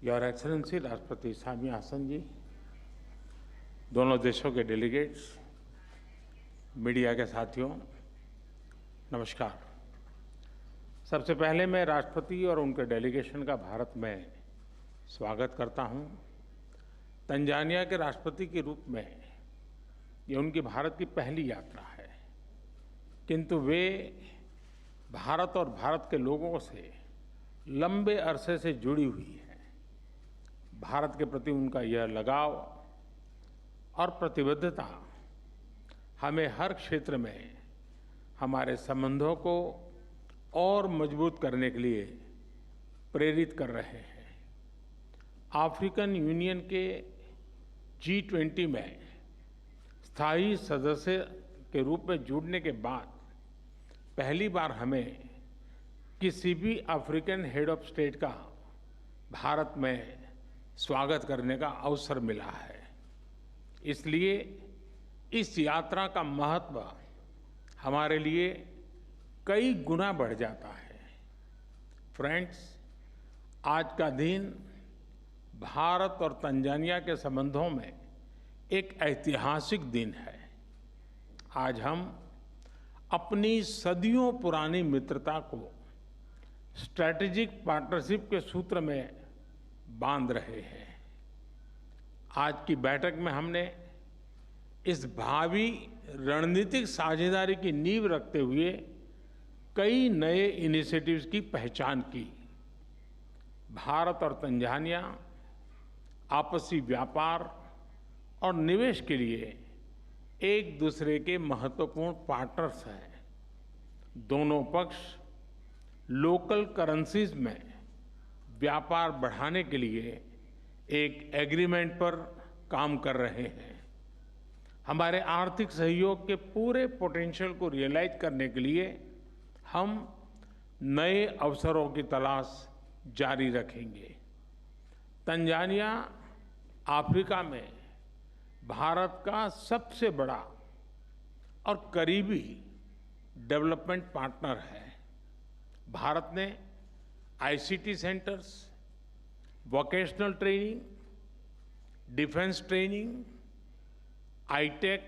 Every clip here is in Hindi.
योर एक्सेलेंसी राष्ट्रपति सामी हासन जी, दोनों देशों के डेलीगेट्स, मीडिया के साथियों, नमस्कार। सबसे पहले मैं राष्ट्रपति और उनके डेलीगेशन का भारत में स्वागत करता हूं। तंजानिया के राष्ट्रपति के रूप में ये उनकी भारत की पहली यात्रा है, किंतु वे भारत और भारत के लोगों से लंबे अरसे से जुड़ी हुई हैं। भारत के प्रति उनका यह लगाव और प्रतिबद्धता हमें हर क्षेत्र में हमारे संबंधों को और मजबूत करने के लिए प्रेरित कर रहे हैं। अफ्रीकन यूनियन के G20 में स्थायी सदस्य के रूप में जुड़ने के बाद पहली बार हमें किसी भी अफ्रीकन हेड ऑफ स्टेट का भारत में स्वागत करने का अवसर मिला है। इसलिए इस यात्रा का महत्व हमारे लिए कई गुना बढ़ जाता है। फ्रेंड्स, आज का दिन भारत और तंजानिया के संबंधों में एक ऐतिहासिक दिन है। आज हम अपनी सदियों पुरानी मित्रता को स्ट्रैटेजिक पार्टनरशिप के सूत्र में बांध रहे हैं। आज की बैठक में हमने इस भावी रणनीतिक साझेदारी की नींव रखते हुए कई नए इनिशिएटिव्स की पहचान की। भारत और तंजानिया आपसी व्यापार और निवेश के लिए एक दूसरे के महत्वपूर्ण पार्टनर्स हैं। दोनों पक्ष लोकल करेंसीज में व्यापार बढ़ाने के लिए एक एग्रीमेंट पर काम कर रहे हैं। हमारे आर्थिक सहयोग के पूरे पोटेंशियल को रियलाइज करने के लिए हम नए अवसरों की तलाश जारी रखेंगे। तंजानिया अफ्रीका में भारत का सबसे बड़ा और करीबी डेवलपमेंट पार्टनर है। भारत ने ICT centres, vocational training, defence training, ITEC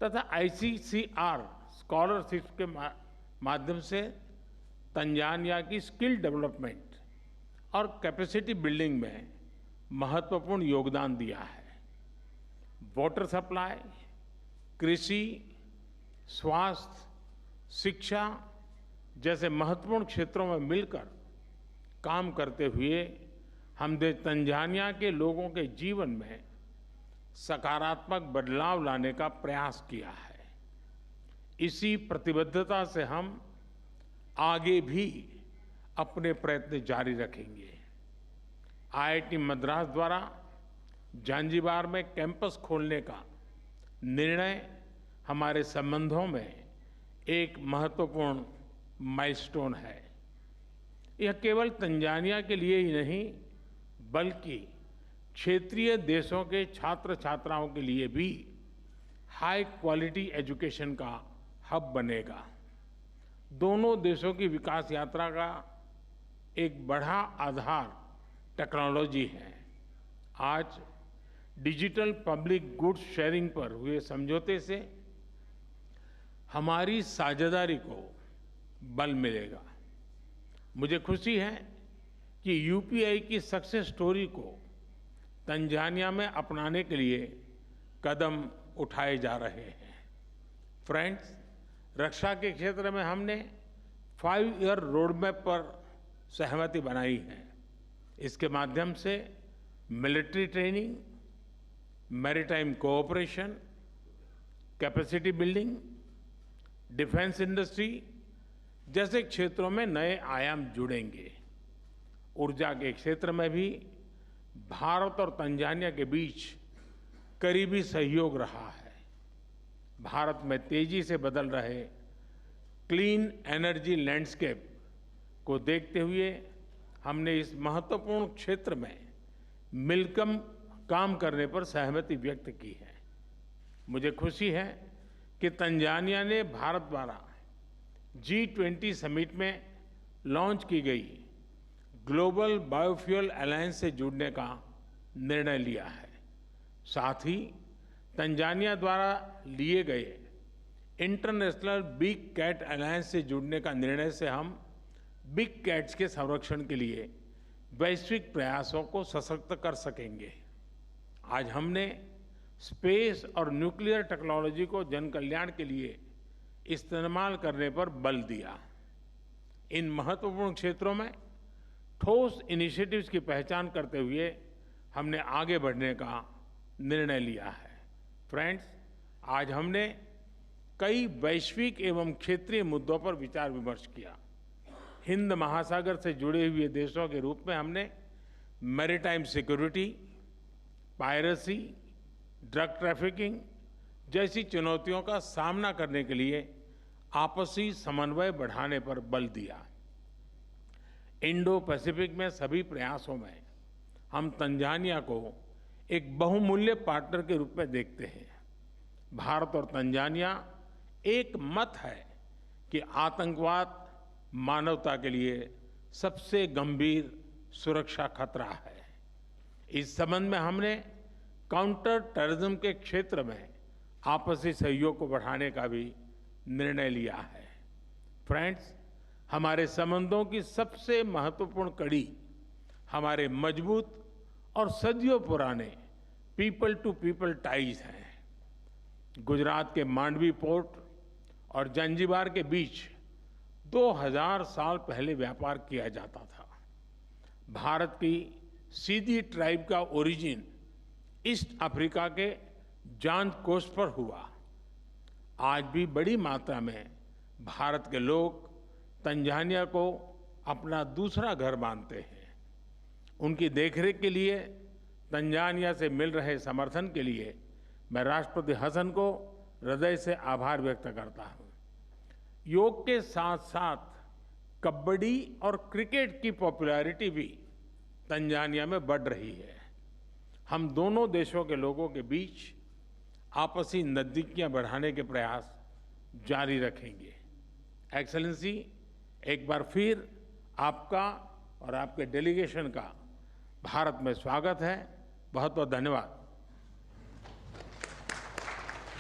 तथा ICCR स्कॉलरशिप के माध्यम से तंजानिया की स्किल डेवलपमेंट और कैपेसिटी बिल्डिंग में महत्वपूर्ण योगदान दिया है। वाटर सप्लाई, कृषि, स्वास्थ्य, शिक्षा जैसे महत्वपूर्ण क्षेत्रों में मिलकर काम करते हुए हमने तंजानिया के लोगों के जीवन में सकारात्मक बदलाव लाने का प्रयास किया है। इसी प्रतिबद्धता से हम आगे भी अपने प्रयत्न जारी रखेंगे। IIT मद्रास द्वारा जांजिबार में कैंपस खोलने का निर्णय हमारे संबंधों में एक महत्वपूर्ण माइलस्टोन है। यह केवल तंजानिया के लिए ही नहीं, बल्कि क्षेत्रीय देशों के छात्र छात्राओं के लिए भी हाई क्वालिटी एजुकेशन का हब बनेगा। दोनों देशों की विकास यात्रा का एक बड़ा आधार टेक्नोलॉजी है। आज डिजिटल पब्लिक गुड्स शेयरिंग पर हुए समझौते से हमारी साझेदारी को बल मिलेगा। मुझे खुशी है कि UPI की सक्सेस स्टोरी को तंजानिया में अपनाने के लिए कदम उठाए जा रहे हैं। फ्रेंड्स, रक्षा के क्षेत्र में हमने 5-year रोडमैप पर सहमति बनाई है। इसके माध्यम से military training, maritime cooperation, capacity building, defence industry जैसे क्षेत्रों में नए आयाम जुड़ेंगे। ऊर्जा के क्षेत्र में भी भारत और तंजानिया के बीच करीबी सहयोग रहा है। भारत में तेजी से बदल रहे क्लीन एनर्जी लैंडस्केप को देखते हुए हमने इस महत्वपूर्ण क्षेत्र में मिलकर काम करने पर सहमति व्यक्त की है। मुझे खुशी है कि तंजानिया ने भारत द्वारा G20 समिट में लॉन्च की गई ग्लोबल बायोफ्यूल अलायंस से जुड़ने का निर्णय लिया है। साथ ही तंजानिया द्वारा लिए गए इंटरनेशनल बिग कैट अलायंस से जुड़ने का निर्णय से हम बिग कैट्स के संरक्षण के लिए वैश्विक प्रयासों को सशक्त कर सकेंगे। आज हमने स्पेस और न्यूक्लियर टेक्नोलॉजी को जन कल्याण के लिए इस्तेमाल करने पर बल दिया। इन महत्वपूर्ण क्षेत्रों में ठोस इनिशिएटिव्स की पहचान करते हुए हमने आगे बढ़ने का निर्णय लिया है। फ्रेंड्स, आज हमने कई वैश्विक एवं क्षेत्रीय मुद्दों पर विचार विमर्श किया। हिंद महासागर से जुड़े हुए देशों के रूप में हमने maritime security, piracy, drug trafficking जैसी चुनौतियों का सामना करने के लिए आपसी समन्वय बढ़ाने पर बल दिया। इंडो पैसिफिक में सभी प्रयासों में हम तंजानिया को एक बहुमूल्य पार्टनर के रूप में देखते हैं। भारत और तंजानिया एक मत है कि आतंकवाद मानवता के लिए सबसे गंभीर सुरक्षा खतरा है। इस संबंध में हमने काउंटर टेररिज्म के क्षेत्र में आपसी सहयोग को बढ़ाने का भी निर्णय लिया है। फ्रेंड्स, हमारे संबंधों की सबसे महत्वपूर्ण कड़ी हमारे मजबूत और सदियों पुराने पीपल टू पीपल टाइज हैं। गुजरात के मांडवी पोर्ट और जंजीबार के बीच 2000 साल पहले व्यापार किया जाता था। भारत की सीधी ट्राइब का ओरिजिन ईस्ट अफ्रीका के जांज कोस्ट पर हुआ। आज भी बड़ी मात्रा में भारत के लोग तंजानिया को अपना दूसरा घर मानते हैं। उनकी देखरेख के लिए तंजानिया से मिल रहे समर्थन के लिए मैं राष्ट्रपति हसन को हृदय से आभार व्यक्त करता हूं। योग के साथ साथ कबड्डी और क्रिकेट की पॉपुलैरिटी भी तंजानिया में बढ़ रही है। हम दोनों देशों के लोगों के बीच आपसी नजदीकियां बढ़ाने के प्रयास जारी रखेंगे। एक्सेलेंसी, एक बार फिर आपका और आपके डेलीगेशन का भारत में स्वागत है। बहुत बहुत धन्यवाद।